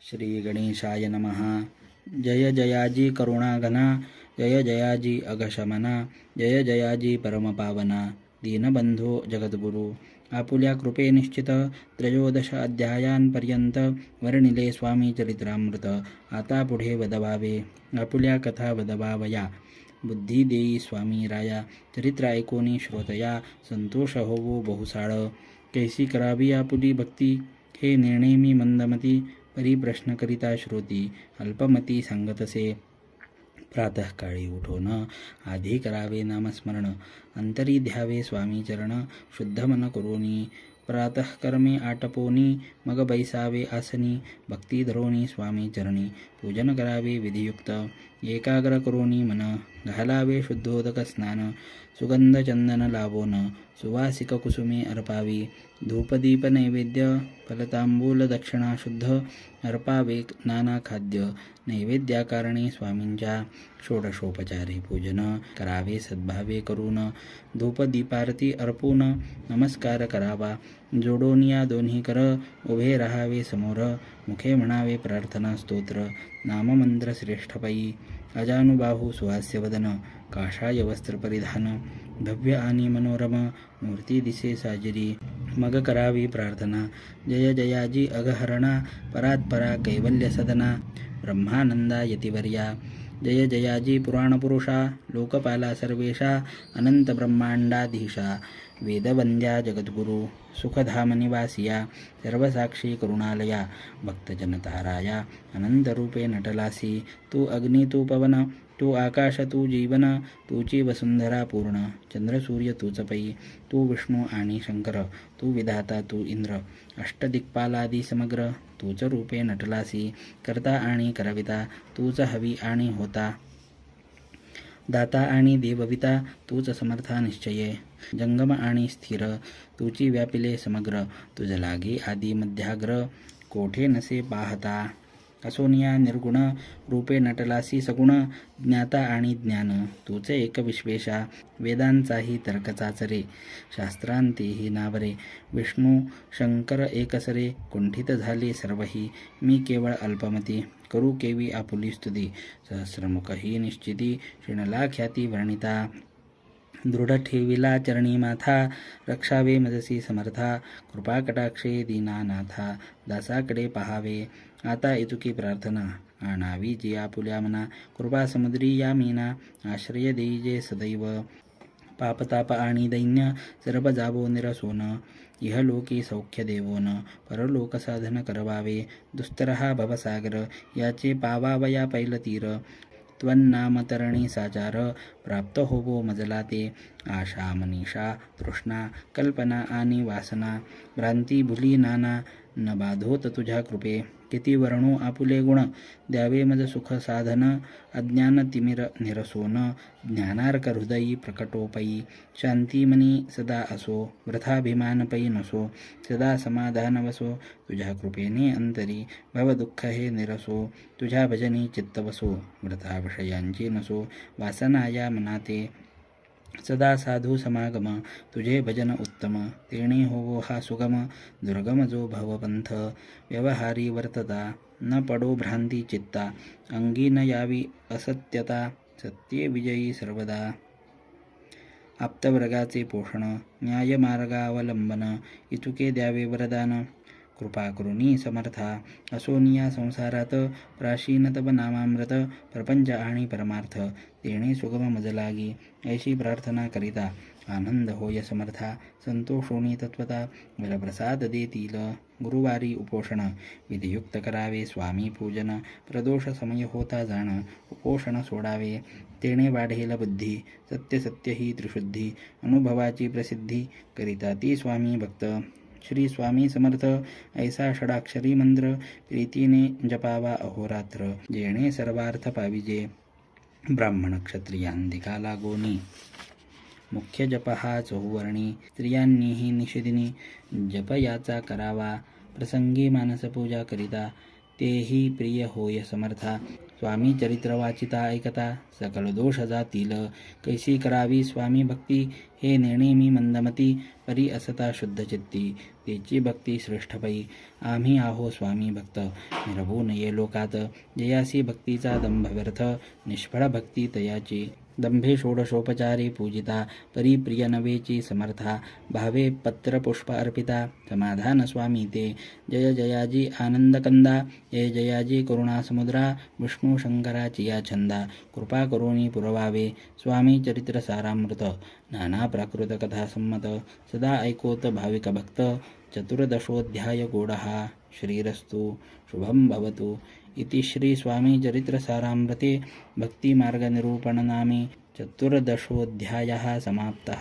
श्री गणेशाय नमः. जय जयाजी करुणाघना, जय जयाजी अघशमना, जय जयाजी परमपावना, दीनबंधो जगद्गुरु. आपुल्या कृपे निश्चित 13 अध्यायांपर्यंत वर्णिले स्वामी चरित्रामृत. आता पुढे वदवावे, आपुल्या कथा वदवावया. बुद्धी देई स्वामी राया, चरित्र ऐकोनी श्रोतया. संतोष होवो बहुसाळ, कैसी करावी आपुली भक्ती. हे निर्णय मी मंदमती, परी प्रश्न करिता श्रोती. अल्पमती सांगतसे, प्रातःकाळी उठून आधी करावे नामस्मरण. अंतरी ध्यावे स्वामी चरण, शुद्ध मन करोनी. प्रातःकर्मे आटपोनी, मग बैसावे आसनी. भक्ती धरोनी स्वामी चरणी, पूजन करावे विधियुक्त. एकाग्र करोनी मन, घालावे शुद्धोदक स्नान. सुगंध चंदन लावोन, सुवासिक कुसुमे अर्पावी. धूपदीप नैवेद्य, फलतांबूल दक्षिणा शुद्ध. अर्पावे नाना खाद्य, नैवेद्याकारणी स्वामींच्या. षोडशोपचारे पूजन करावे सद्भावे करून. धूपदीपारती अर्पून नमस्कार करावा. जोडोनिया दोन्ही कर, उभे राहावे समोर. मुखे म्हणावे प्रार्थना स्तोत्र. नाममंत्र श्रेष्ठ पै. अजानुबाहू सुहास्य वदन, काषाय वस्त्र परिधान. भव्य आणि मनोरम मूर्ती दिसे साजिरी. मग करावी प्रार्थना. जय जयाजी अघहरणा, परात्परा कैवल्य सदना. ब्रह्मानंदा यतिवर्या, जय जयाजी पुराणपुरुषा. लोकपाला सर्वेशा, अनंत ब्रह्मांडाधीशा. वेदवंद्या जगद्गुरु, सुखधाम निवासिया. सर्वसाक्षी करुणालया, भक्तजनताराया. अनंतरूपे नटलासी, तू अग्नी तू पवन. तू आकाश तू जीवन, तूची वसुंधरा पूर्ण. चंद्रसूर्य तूच पै, तू विष्णू आणि शंकर. तू विधाता तू इंद्र, अष्टदिक्पालादी समग्र. तूच रूपे नटलासी, करता आणि करविता. तूच हवी आणि होता, दाता आणि देवविता. तूच समर्था निश्चये, जंगम आणि स्थिर. तूची व्यापिले समग्र, तुझ लागे आदी मध्याग्र. कोठे नसे पाहता, असोनिया निर्गुण. रूपे नटलासी सगुण, ज्ञाता आणि ज्ञान. तूचे एक विश्वेशा, वेदांचाही तर्क चाचरे. शास्त्रांतेही नावरे, विष्णू शंकर एकसरे. कुंठित झाले सर्वही, मी केवळ अल्पमती. करू केवी आपुली स्तुती, सहस्रमुख ही निश्चिती. श्रीनला ख्याती वर्णिता, दृढ ठेविला चरणी माथा. रक्षावे मजसी समर्था, कृपाकटाक्षे दीनानाथा. दासाकडे पहावे आता इतुकी प्रार्थना. आणावी जी आपुल्या मना, कृपा समुद्री या मीना. आश्रय देई जे सदैव, पापताप आणि दैन्य सर्व जावो निरसोन. इहलोकी सौख्य देवोन, परलोक साधन करवावे. दुस्तरहा भवसागर, याचे पावावया पैलतीर. त्वन्नामतरणी साचार, प्राप्त होवो मजला ते. आशा मनीषा तृष्णा, कल्पना आणि वासना. भ्रांती भुली नाना, न बाधोत तुझ्या कृपे. किती वर्णो आपुले गुण, द्यावे मज सुख साधन. अज्ञान तिमिर निरसोन, ज्ञानार्क हृदयी प्रकटोपै. शांती मनी सदा असो, वृथाभिमान पै नसो. सदा समाधान वसो, तुझ्या कृपेने अंतरी. भवदुःख हे निरसो, तुझ्या भजनी चित्त वसो. वृथा विषयांची नसो, वासना या मनाते. सदा साधू समागम, तुझे भजन उत्तम. तेणे होवो हा सुगम, दुर्गम जो भवपंथ. व्यवहारी वर्तता, न पडो भ्रांती चित्ता. अंगी न यावी असत्यता, सत्ये विजयी सर्वदा. आप्तवर्गाचे पोषण, न्यायमार्गावलंबन. इतुके द्यावे वरदान, कृपा करुणी समर्था. असोनिया संसारात, प्राशीन तव नामामृत. प्रपंच आणि परमार्थ, तेणे सुगम मज लागी. ऐशी प्रार्थना करिता, आनंद होय समर्था. संतोषोनी तत्वता, वरप्रसाद देतील. गुरुवारी उपोषण, विधियुक्त करावे स्वामी पूजन. प्रदोष समय होता जाण, उपोषण सोडावे. तेणे वाढेल बुद्धी, सत्य सत्य ही त्रिशुद्धी. अनुभवाची प्रसिद्धी, करिता ती स्वामी भक्त. श्री स्वामी समर्थ, ऐसा षडाक्षरी मंत्र. प्रीतीने जपावा अहोरात्र, जेणे सर्वार्थ पाविजे. ब्राह्मण क्षत्रियांदिका लागोनी, मुख्य जप हा चहुवर्णी. स्त्रियांनीही निषेधिनी, जप याचा करावा. प्रसंगी मानसपूजा करिता, तेही प्रिय होय समर्था. स्वामी चरित्र वाचिता ऐकता सकल दोष जातील. कैसी करावी स्वामी भक्ती हे नेहमी मंदमती. परी असता शुद्ध चित्ती तेची भक्ती श्रेष्ठ पै. आम्ही आहो स्वामी भक्त निरभू नये लोकात. जयासी भक्तीचा दंभ व्यर्थ निष्फळ भक्ती तयाची. दंभे षोडशोपचारी पूजिता परी प्रिय नवेची समर्था. भावे पत्र पुष्प अर्पिता समाधान स्वामी ते. जय जयाजी आनंद कंदा जय जयाजी करुणा समुद्रा. विष्णू शंकराची या छंदा कृपा करुणी पुरवावे. स्वामी चरित्र सारामृत नाना प्राकृत कथा संमत. सदा ऐकोत भाविक भक्त चतुर्दशोऽध्याय गोडहा. श्रीरस्तु शुभं भवतु. इति श्री स्वामी चरित्र सारामृते भक्तिमार्गनिरूपणनामे चतुर्दशोऽध्यायः समाप्तः.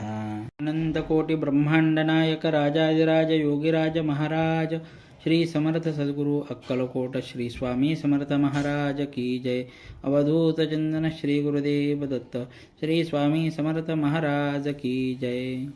अनंतकोटि ब्रह्मांड नायक राजाधिराज योगिराज महाराज श्री समर्थ सद्गुरु अक्कलकोट श्री स्वामी समर्थ महाराज की जय. अवधूत चंदन श्री गुरुदेव दत्त श्री स्वामी समर्थ महाराज की जय.